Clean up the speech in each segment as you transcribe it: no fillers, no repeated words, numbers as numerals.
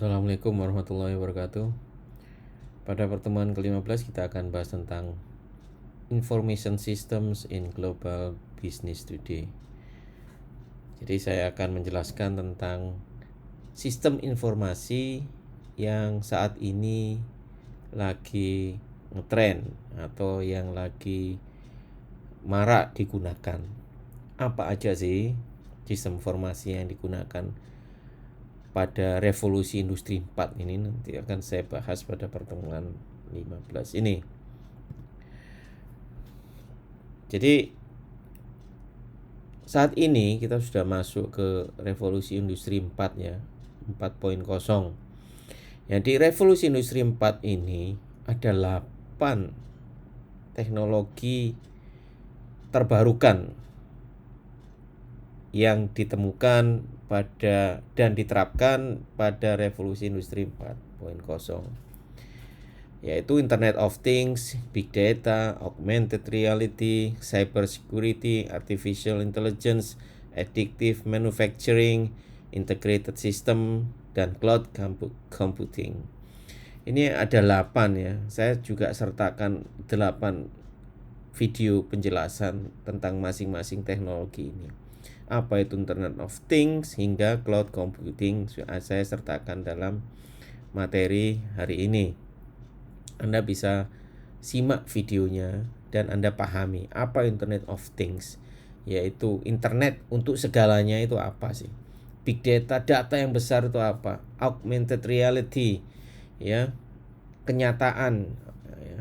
Assalamualaikum warahmatullahi wabarakatuh. Pada pertemuan ke-15 kita akan bahas tentang Information Systems in Global Business Today. Jadi saya akan menjelaskan tentang sistem informasi yang saat ini lagi ngetren atau yang lagi marak digunakan. Apa aja sih sistem informasi yang digunakan pada revolusi industri 4 ini? Nanti akan saya bahas pada pertemuan 15 ini. Jadi saat ini kita sudah masuk ke revolusi industri 4 ya, 4.0. Ya, di revolusi industri 4 ini ada 8 teknologi terbarukan yang ditemukan pada dan diterapkan pada revolusi industri 4.0, yaitu Internet of Things, Big Data, Augmented Reality, Cyber Security, Artificial Intelligence, Additive Manufacturing, Integrated System, dan Cloud Computing. Ini ada 8 ya. Saya juga sertakan 8 video penjelasan tentang masing-masing teknologi ini. Apa itu Internet of Things hingga Cloud Computing saya sertakan dalam materi hari ini. Anda bisa simak videonya dan Anda pahami apa Internet of Things, yaitu internet untuk segalanya itu apa sih? Big data, data yang besar itu apa? Augmented reality, ya, kenyataan, ya.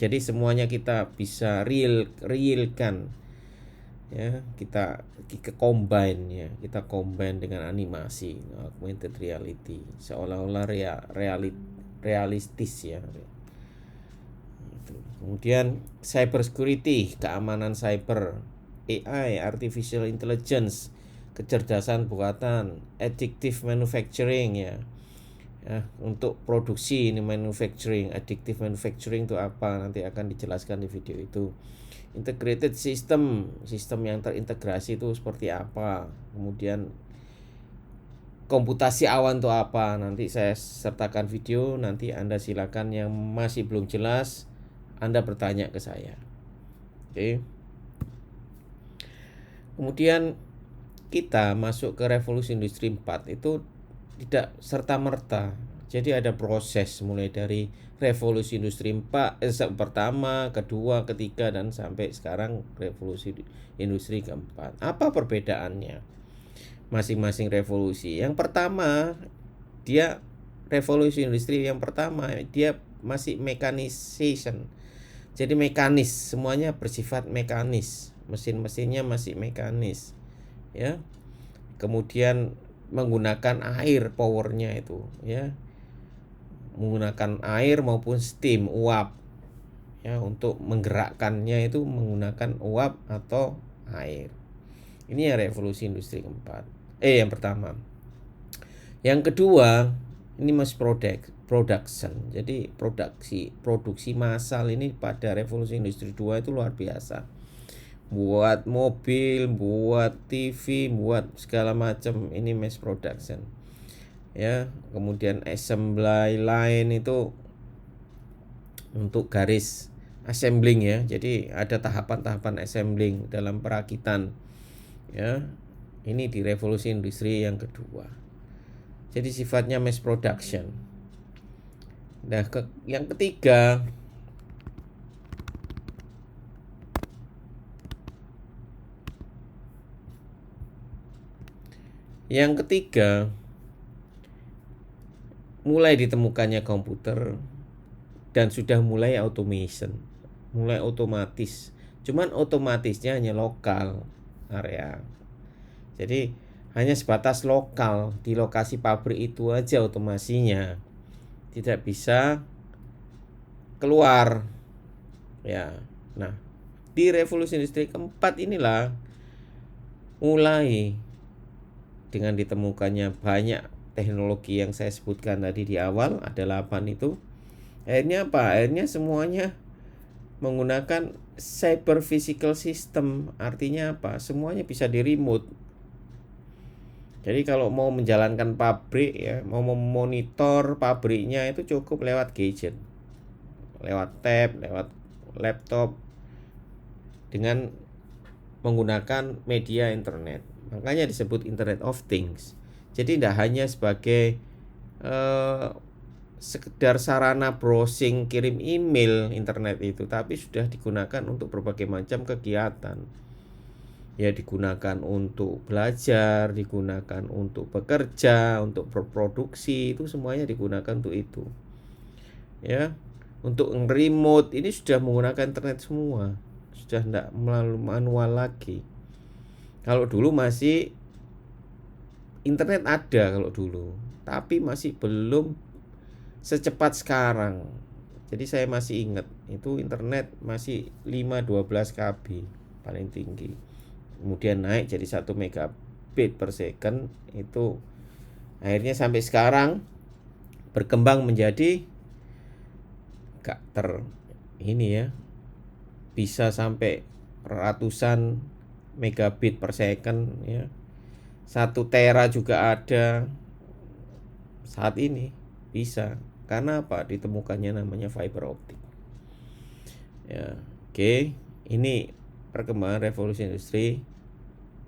Jadi semuanya kita bisa realkan, ya, kita combine ya, kita combine dengan animasi, augmented reality, seolah-olah realistis ya. Kemudian cyber security, keamanan cyber, AI, artificial intelligence, kecerdasan buatan, additive manufacturing ya. Ya, untuk produksi ini manufacturing, additive manufacturing itu apa? Nanti akan dijelaskan di video itu. Integrated system, sistem yang terintegrasi itu seperti apa? Kemudian komputasi awan itu apa? Nanti saya sertakan video, nanti Anda silakan yang masih belum jelas Anda bertanya ke saya. Oke. Kemudian kita masuk ke revolusi industri 4 itu tidak serta-merta. Jadi ada proses mulai dari revolusi industri 4 pertama, kedua, ketiga, dan sampai sekarang revolusi industri keempat. Apa perbedaannya masing-masing revolusi? Yang pertama, dia revolusi industri yang pertama dia masih mechanization. Jadi mekanis, semuanya bersifat mekanis. Mesin-mesinnya masih mekanis. Ya. Kemudian menggunakan air powernya itu ya, menggunakan air maupun steam, uap ya, untuk menggerakkannya itu menggunakan uap atau air. Ini ya revolusi industri keempat. Yang pertama. Yang kedua, ini mas production. Jadi produksi massal ini pada revolusi industri 2 itu luar biasa. Buat mobil, buat TV, buat segala macam, ini mass production. Ya, kemudian assembly line itu untuk garis assembling ya. Jadi ada tahapan-tahapan assembling dalam perakitan. Ya. Ini di revolusi industri yang kedua. Jadi sifatnya mass production. Nah, yang ketiga, mulai ditemukannya komputer dan sudah mulai automation, mulai otomatis. Cuman otomatisnya hanya lokal area. Jadi hanya sebatas lokal, di lokasi pabrik itu aja otomasinya. Tidak bisa keluar. Ya. Nah, di revolusi industri keempat inilah mulai dengan ditemukannya banyak teknologi yang saya sebutkan tadi di awal, ada 8 itu. Akhirnya apa? Akhirnya semuanya menggunakan cyber physical system. Artinya apa? Semuanya bisa di remote. Jadi kalau mau menjalankan pabrik ya, mau memonitor pabriknya itu cukup lewat gadget, lewat tab, lewat laptop, dengan menggunakan media internet. Makanya disebut Internet of Things. Jadi tidak hanya sebagai sekedar sarana browsing kirim email internet itu, tapi sudah digunakan untuk berbagai macam kegiatan. Ya, digunakan untuk belajar, digunakan untuk bekerja, untuk berproduksi, itu semuanya digunakan untuk itu. Ya, untuk remote ini sudah menggunakan internet semua, sudah tidak melalui manual lagi. Kalau dulu masih internet ada kalau dulu, tapi masih belum secepat sekarang. Jadi saya masih ingat itu internet masih 512 KB paling tinggi. Kemudian naik jadi 1 megabit per second, itu akhirnya sampai sekarang berkembang menjadi ini ya, bisa sampai ratusan megabit per second ya. 1 tera juga ada saat ini bisa. Karena apa? Ditemukannya namanya fiber optik. Ya, oke. Ini perkembangan revolusi industri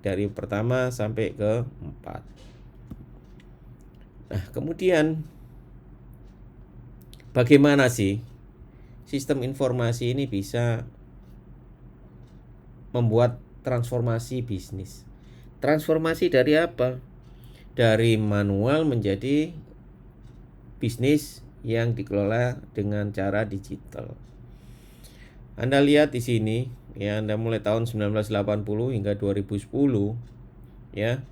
dari pertama sampai ke 4. Nah, kemudian bagaimana sih sistem informasi ini bisa membuat transformasi bisnis? Transformasi dari apa? Dari manual menjadi bisnis yang dikelola dengan cara digital. Anda lihat di sini ya, Anda mulai tahun 1980 hingga 2010 ya.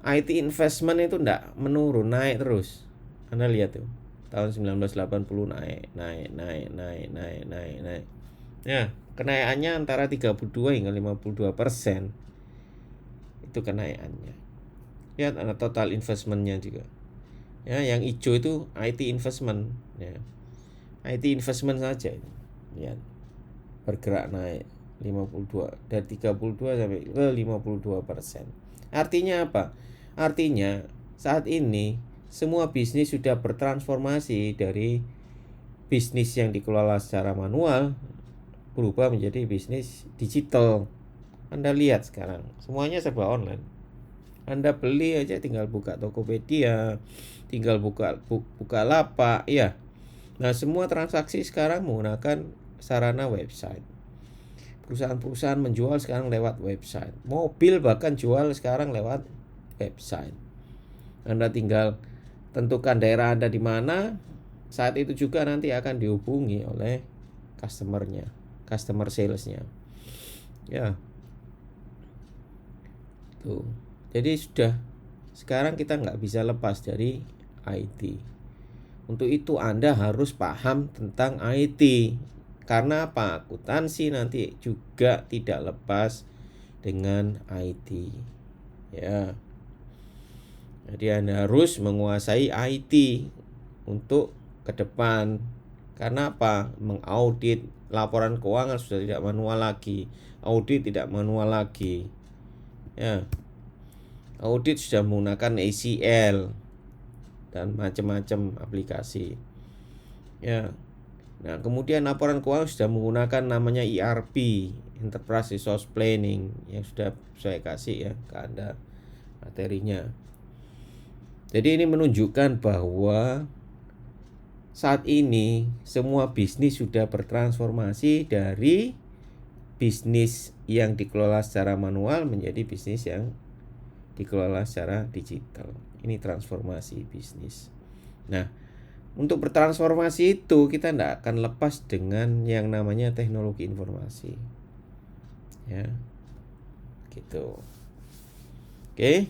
IT investment itu enggak menurun, naik terus. Anda lihat tuh. Tahun 1980 naik. Ya, kenaikannya antara 32 hingga 52%. Itu kenaikannya. Lihat ada total investmentnya juga. Ya, yang hijau itu IT investment ya. IT investment saja. Lihat. Bergerak naik 52 dari 32 sampai ke 52%. Artinya apa? Artinya saat ini semua bisnis sudah bertransformasi dari bisnis yang dikelola secara manual berubah menjadi bisnis digital. Anda lihat sekarang semuanya serba online. Anda beli aja tinggal buka Tokopedia, tinggal buka Bukalapak ya. Nah, semua transaksi sekarang menggunakan sarana website. Perusahaan-perusahaan menjual sekarang lewat website. Mobil bahkan jual sekarang lewat website. Anda tinggal tentukan daerah Anda di mana, saat itu juga nanti akan dihubungi oleh customer salesnya. Ya. Tuh. Jadi sudah sekarang kita nggak bisa lepas dari IT. Untuk itu Anda harus paham tentang IT. Karena apa? Akuntansi nanti juga tidak lepas dengan IT. Ya. Jadi Anda harus menguasai IT untuk ke depan. Karena apa? Mengaudit laporan keuangan sudah tidak manual lagi. Audit tidak manual lagi. Ya. Audit sudah menggunakan ACL dan macam-macam aplikasi. Ya. Nah, kemudian laporan keuangan sudah menggunakan namanya ERP, Enterprise Resource Planning, yang sudah saya kasih ya ke Anda materinya. Jadi ini menunjukkan bahwa saat ini semua bisnis sudah bertransformasi dari bisnis yang dikelola secara manual menjadi bisnis yang dikelola secara digital. Ini transformasi bisnis. Nah, untuk bertransformasi itu kita tidak akan lepas dengan yang namanya teknologi informasi. Ya. Gitu. Oke.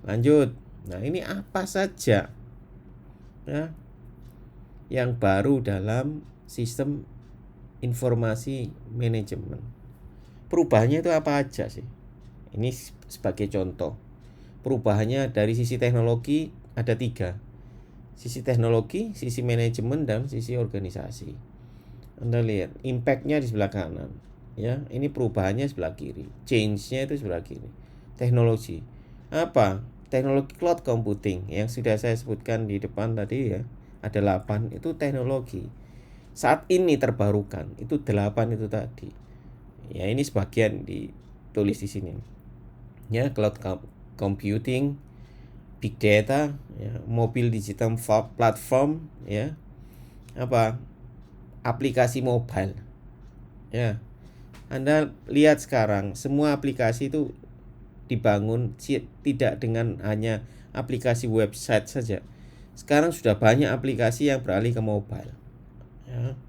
Lanjut. Nah, ini apa saja ya yang baru dalam sistem informasi manajemen. Perubahannya itu apa aja sih? Ini sebagai contoh. Perubahannya dari sisi teknologi ada 3. Sisi teknologi, sisi manajemen, dan sisi organisasi. Anda lihat, impact-nya di sebelah kanan. Ya, ini perubahannya sebelah kiri. Change-nya itu sebelah kiri. Teknologi. Apa? teknologi cloud computing yang sudah saya sebutkan di depan tadi ya, ada 8 itu teknologi. Saat ini terbarukan itu 8 itu tadi. Ya, ini sebagian ditulis di sini. Ya, cloud computing, big data, ya, mobile digital platform, ya. Aplikasi mobile. Ya. Anda lihat sekarang semua aplikasi itu dibangun tidak dengan hanya aplikasi website saja. Sekarang sudah banyak aplikasi yang beralih ke mobile. Ya.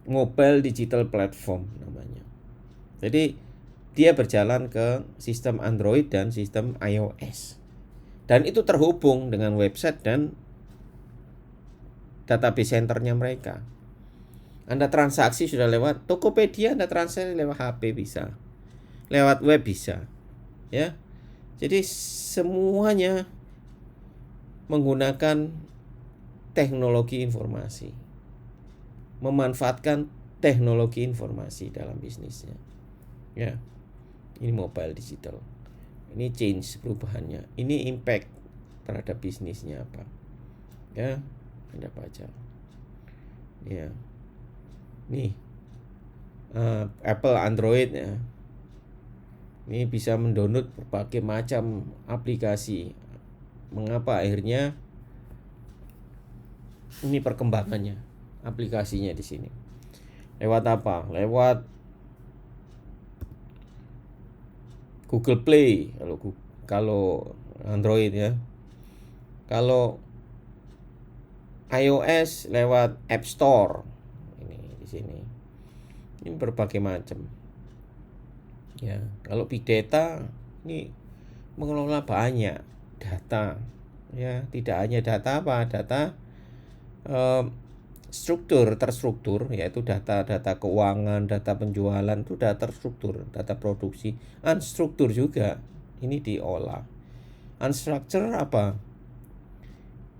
Mobile digital platform namanya. Jadi dia berjalan ke sistem Android dan sistem iOS. Dan itu terhubung dengan website dan database centernya mereka. Anda transaksi sudah lewat Tokopedia, Anda transaksi lewat HP bisa. Lewat web bisa. Ya. Jadi semuanya menggunakan teknologi informasi. Memanfaatkan teknologi informasi dalam bisnisnya. Ya. Ini mobile digital. Ini change perubahannya. Ini impact terhadap bisnisnya apa. Ya, Anda baca. Ya. Nih. Apple Android ya. Ini bisa mendownload berbagai macam aplikasi. Mengapa akhirnya ini perkembangannya aplikasinya di sini. Lewat apa? Lewat Google Play kalau Android ya. Kalau iOS lewat App Store. Ini di sini. Ini berbagai macam. Ya, kalau big data ini mengelola banyak data. Ya, tidak hanya data apa? Data terstruktur, yaitu data keuangan, data penjualan itu data terstruktur, data produksi, unstruktur juga ini diolah. Unstructured apa?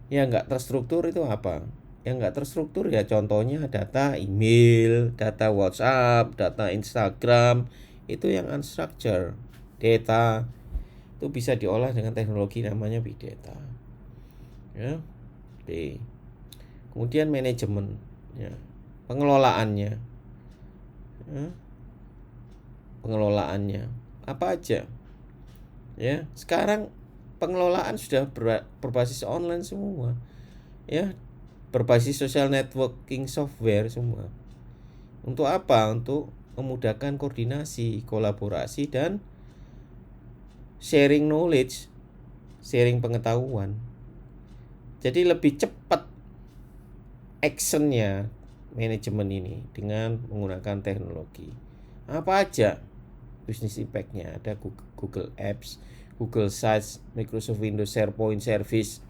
Yang enggak terstruktur itu apa? Yang enggak terstruktur ya contohnya data email, data WhatsApp, data Instagram, itu yang unstructured. Data itu bisa diolah dengan teknologi namanya big data. Ya. Oke. Kemudian manajemen, ya, pengelolaannya, ya, pengelolaannya apa aja, ya. Sekarang pengelolaan sudah berbasis online semua, ya, berbasis social networking software semua. Untuk apa? Untuk memudahkan koordinasi, kolaborasi dan sharing knowledge, sharing pengetahuan. Jadi lebih cepat actionnya manajemen ini dengan menggunakan teknologi. Apa aja business impact-nya? Ada Google Apps, Google Sites, Microsoft Windows SharePoint Service,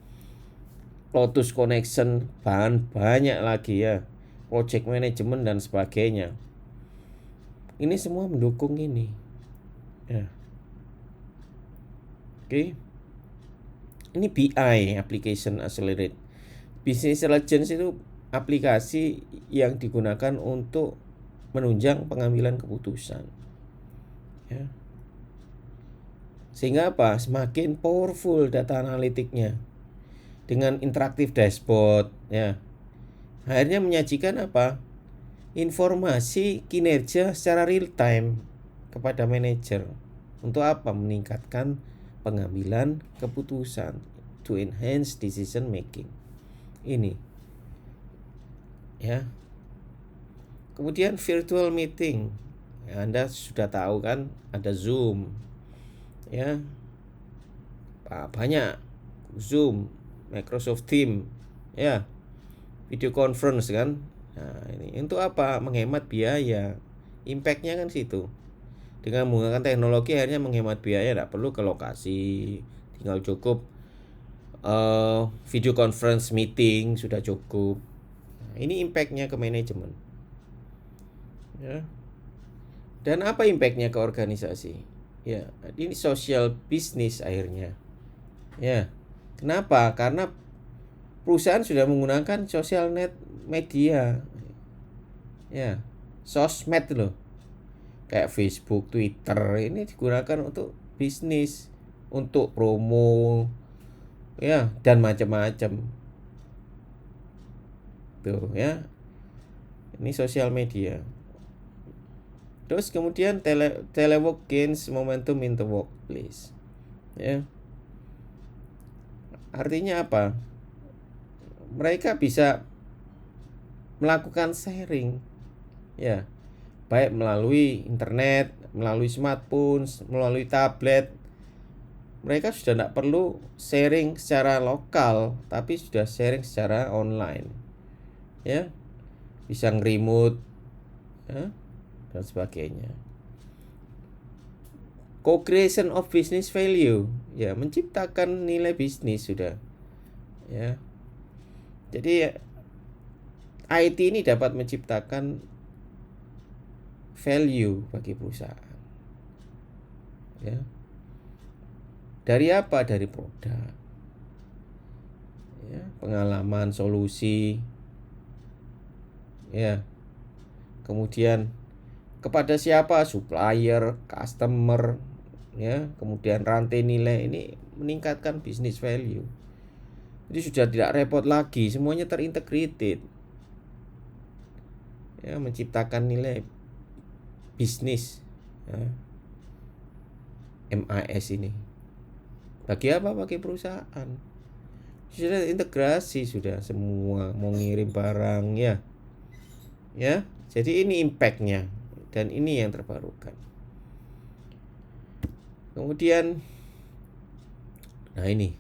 Lotus Connection, banyak lagi ya, project management dan sebagainya. Ini semua mendukung ini. Ya. Oke. Ini BI, Application Accelerate. Business Intelligence itu aplikasi yang digunakan untuk menunjang pengambilan keputusan. Ya. Sehingga apa? Semakin powerful data analitiknya dengan interaktif dashboard, ya. Akhirnya menyajikan apa? Informasi kinerja secara real time kepada manajer. Untuk apa? Meningkatkan pengambilan keputusan, to enhance decision making. Ini. Ya. Kemudian virtual meeting. Ya, Anda sudah tahu kan ada Zoom. Ya. Banyak Zoom, Microsoft Teams, ya. Video conference kan. Nah, ini untuk apa? Menghemat biaya. Impact-nya kan situ. Dengan menggunakan teknologi akhirnya menghemat biaya, tidak perlu ke lokasi, tinggal cukup video conference meeting sudah cukup. Nah, ini impact-nya ke manajemen. Ya. Dan apa impact-nya ke organisasi? Ya, ini social business akhirnya. Ya. Kenapa? Karena perusahaan sudah menggunakan sosial media. Ya. Sosmed loh. Kayak Facebook, Twitter ini digunakan untuk bisnis. untuk promo, ya, dan macam-macam tuh ya. Ini sosial media. Terus kemudian telework gains momentum in the workplace, ya. Artinya apa? Mereka bisa melakukan sharing, ya, baik melalui internet, melalui smartphone, melalui tablet. Mereka sudah tidak perlu sharing secara lokal, tapi sudah sharing secara online, ya. Bisa nge-remote, ya, dan sebagainya. Co-creation of business value, ya, menciptakan nilai bisnis sudah, ya. Jadi IT ini dapat menciptakan value bagi perusahaan, ya. Dari apa? Dari produk, ya, pengalaman, solusi, ya. Kemudian kepada siapa? Supplier, customer, ya. Kemudian rantai nilai ini meningkatkan business value. Jadi sudah tidak repot lagi, semuanya terintegrated, ya, menciptakan nilai bisnis, ya, MIS ini. Bagi apa? Bagi perusahaan. Sudah integrasi, sudah semua mau ngirim barang, ya. Ya, jadi ini impactnya, dan ini yang terbarukan. Kemudian, nah ini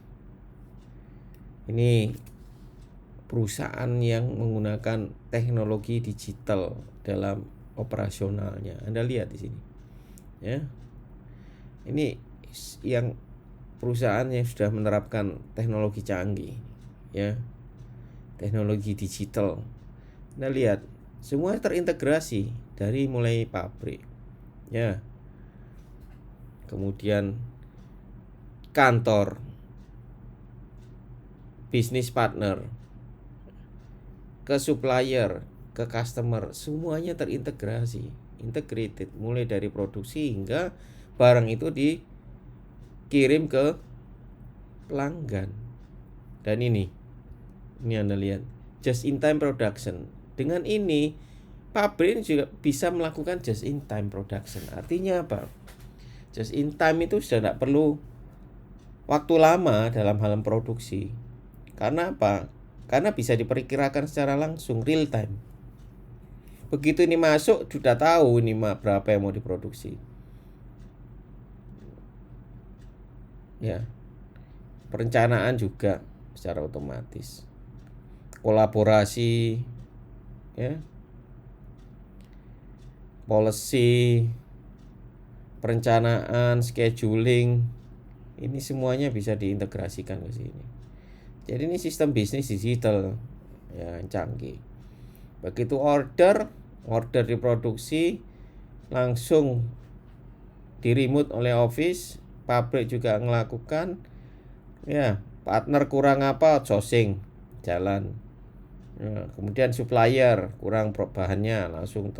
perusahaan yang menggunakan teknologi digital dalam operasionalnya. Anda lihat di sini, ya. Ini yang perusahaan yang sudah menerapkan teknologi canggih, ya, teknologi digital. Anda lihat, semua terintegrasi dari mulai pabrik, ya, kemudian kantor, bisnis partner, ke supplier, ke customer, semuanya terintegrasi, integrated, mulai dari produksi hingga barang itu dikirim ke pelanggan. Dan ini Anda lihat, just in time production. Dengan ini pabrik juga bisa melakukan just in time production. Artinya apa? Just in time itu sudah tidak perlu waktu lama dalam hal produksi. Karena apa? Karena bisa diperkirakan secara langsung, real time. Begitu ini masuk, sudah tahu ini berapa yang mau diproduksi, ya. Perencanaan juga secara otomatis, kolaborasi, ya, policy, perencanaan, scheduling, ini semuanya bisa diintegrasikan ke sini. Jadi ini sistem bisnis digital, ya, yang canggih. Begitu order diproduksi langsung di remote oleh office, pabrik juga melakukan, ya, partner kurang apa, sourcing jalan, ya, kemudian supplier kurang bahannya, langsung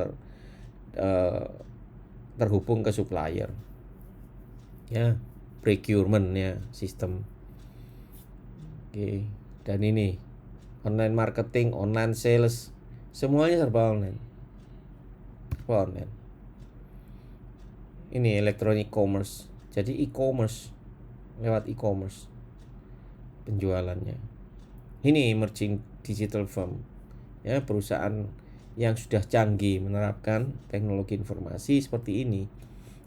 terhubung ke supplier, ya, procurement, ya, sistem. Oke. Dan ini online marketing, online sales, semuanya serba online. Ini electronic commerce, jadi e-commerce, lewat e-commerce penjualannya. Ini emerging digital firm, ya, perusahaan yang sudah canggih menerapkan teknologi informasi seperti ini.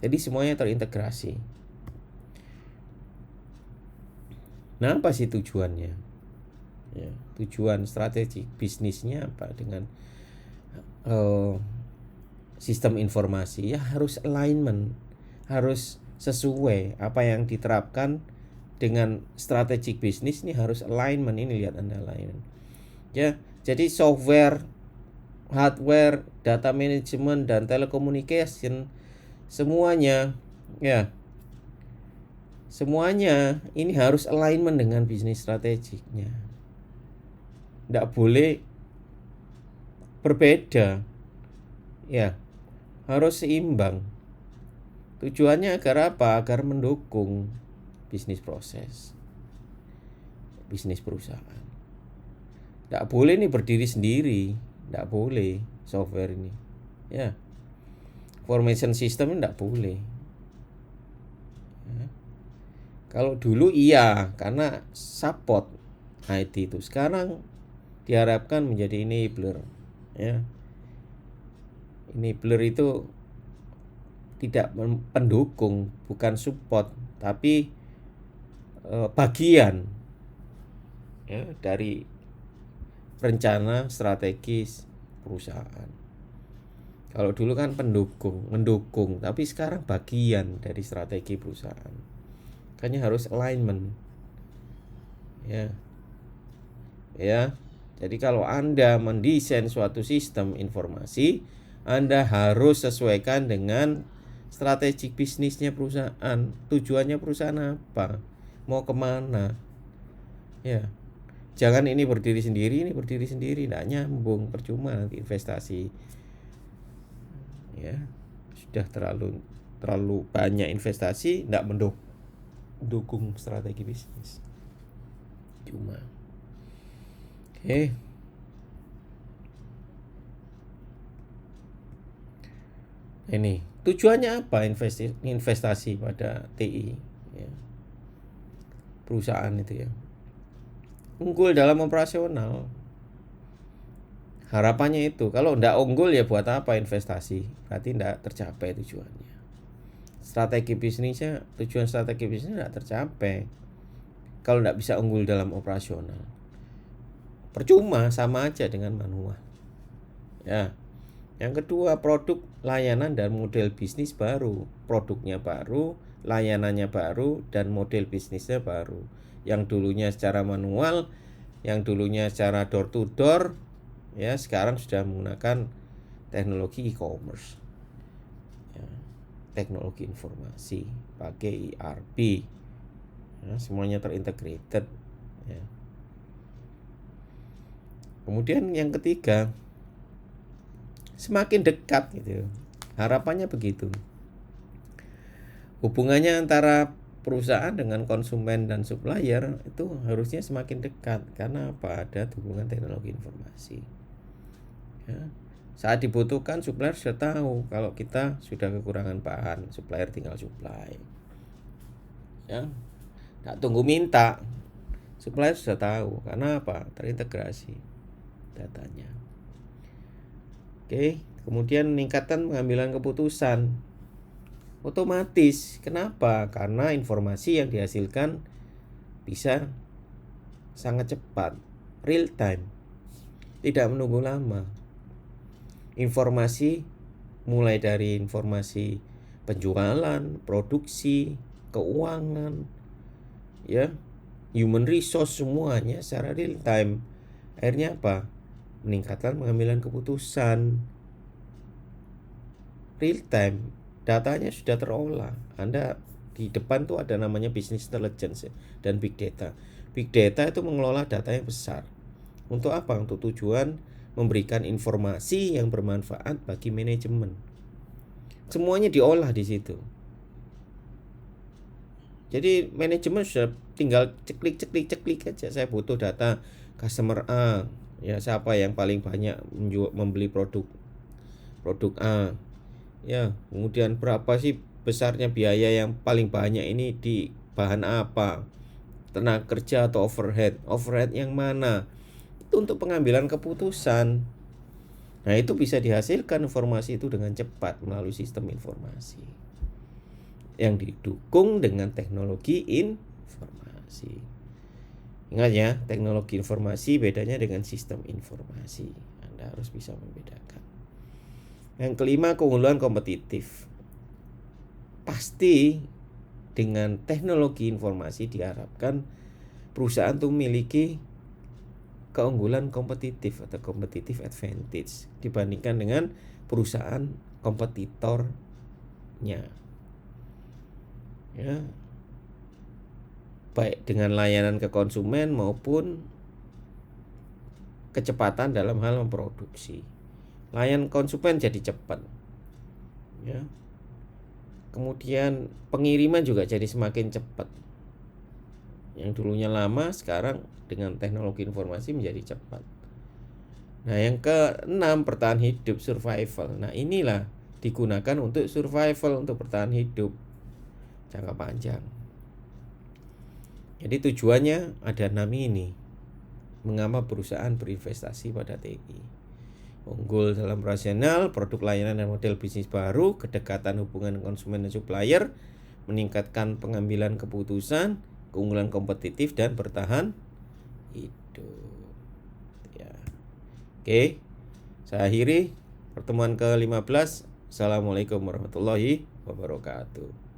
Jadi semuanya terintegrasi. Nah, apa sih tujuannya? Ya, tujuan strategi bisnisnya apa dengan sistem informasi? Ya, harus alignment, harus sesuai apa yang diterapkan dengan strategic bisnis. Ini harus alignment. Ini lihat Anda alignment, ya. Jadi software, hardware, data management, dan telecommunication, semuanya, ya, semuanya ini harus alignment dengan bisnis strategiknya. Tidak boleh berbeda, ya, harus seimbang. Tujuannya agar apa? Agar mendukung, bisnis proses, bisnis perusahaan. Nggak boleh nih berdiri sendiri, nggak boleh software ini. Ya, information system nggak boleh. Ya. Kalau dulu iya, karena support IT itu. Sekarang diharapkan menjadi enabler. Ya, enabler itu tidak pendukung, bukan support, tapi bagian ya dari rencana strategis perusahaan. Kalau dulu kan mendukung, tapi sekarang bagian dari strategi perusahaan. Makanya harus alignment. Ya. Ya. Jadi kalau Anda mendesain suatu sistem informasi, Anda harus sesuaikan dengan strategi bisnisnya perusahaan. Tujuannya perusahaan apa? Mau kemana? Ya. Jangan ini berdiri sendiri, nggak nyambung, percuma nanti investasi. Ya, sudah terlalu banyak investasi, nggak mendukung strategi bisnis. Cuma, oke. Ini tujuannya apa investasi pada TI? Ya. Perusahaan itu ya. Unggul dalam operasional. Harapannya itu. Kalau enggak unggul ya buat apa investasi? Berarti enggak tercapai tujuannya. Tujuan strategi bisnisnya enggak tercapai. Kalau enggak bisa unggul dalam operasional. Percuma, sama aja dengan manual. Ya. Yang kedua, produk, layanan dan model bisnis baru. Produknya baru, layanannya baru, dan model bisnisnya baru. Yang dulunya secara manual, yang dulunya secara door to door, ya sekarang sudah menggunakan teknologi e-commerce, ya, teknologi informasi, pakai ERP, ya, semuanya terintegrated. Ya. Kemudian yang ketiga, semakin dekat gitu, harapannya begitu. Hubungannya antara perusahaan dengan konsumen dan supplier itu harusnya semakin dekat. Karena apa? Ada hubungan teknologi informasi. Ya. Saat dibutuhkan supplier sudah tahu kalau kita sudah kekurangan bahan, supplier tinggal supply. Ya. Nggak tunggu minta. Supplier sudah tahu. Karena apa? Terintegrasi datanya. Oke, kemudian meningkatkan pengambilan keputusan. Otomatis. Kenapa? Karena informasi yang dihasilkan bisa sangat cepat, real time, tidak menunggu lama. Informasi mulai dari informasi penjualan, produksi, keuangan, ya, human resource, semuanya secara real time. Akhirnya apa? Meningkatkan pengambilan keputusan real time. Datanya sudah terolah. Anda di depan tuh ada namanya business intelligence dan big data. Big data itu mengelola data yang besar. Untuk apa? Untuk tujuan memberikan informasi yang bermanfaat bagi manajemen. Semuanya diolah di situ. Jadi manajemen sudah tinggal ceklik aja. Saya butuh data customer A. Ya, siapa yang paling banyak membeli produk A. Ya, kemudian berapa sih besarnya biaya yang paling banyak ini di bahan apa? Tenaga kerja atau overhead? Overhead yang mana? Itu untuk pengambilan keputusan. Nah, itu bisa dihasilkan informasi itu dengan cepat melalui sistem informasi yang didukung dengan teknologi informasi. Ingat ya, teknologi informasi bedanya dengan sistem informasi. Anda harus bisa membedakan. Yang kelima, keunggulan kompetitif. Pasti dengan teknologi informasi diharapkan perusahaan itu memiliki keunggulan kompetitif atau competitive advantage dibandingkan dengan perusahaan kompetitornya. Ya. Baik dengan layanan ke konsumen maupun kecepatan dalam hal memproduksi. Layanan konsumen jadi cepat. Ya. Kemudian pengiriman juga jadi semakin cepat. Yang dulunya lama, sekarang dengan teknologi informasi menjadi cepat. Nah, yang keenam, bertahan hidup, survival. Nah, inilah digunakan untuk survival, untuk bertahan hidup jangka panjang. Jadi tujuannya ada 6 ini. Mengapa perusahaan berinvestasi pada TI? Unggul dalam rasional, produk layanan dan model bisnis baru, kedekatan hubungan konsumen dan supplier, meningkatkan pengambilan keputusan, keunggulan kompetitif, dan bertahan hidup. Ya. Oke, saya akhiri pertemuan ke-15. Assalamualaikum warahmatullahi wabarakatuh.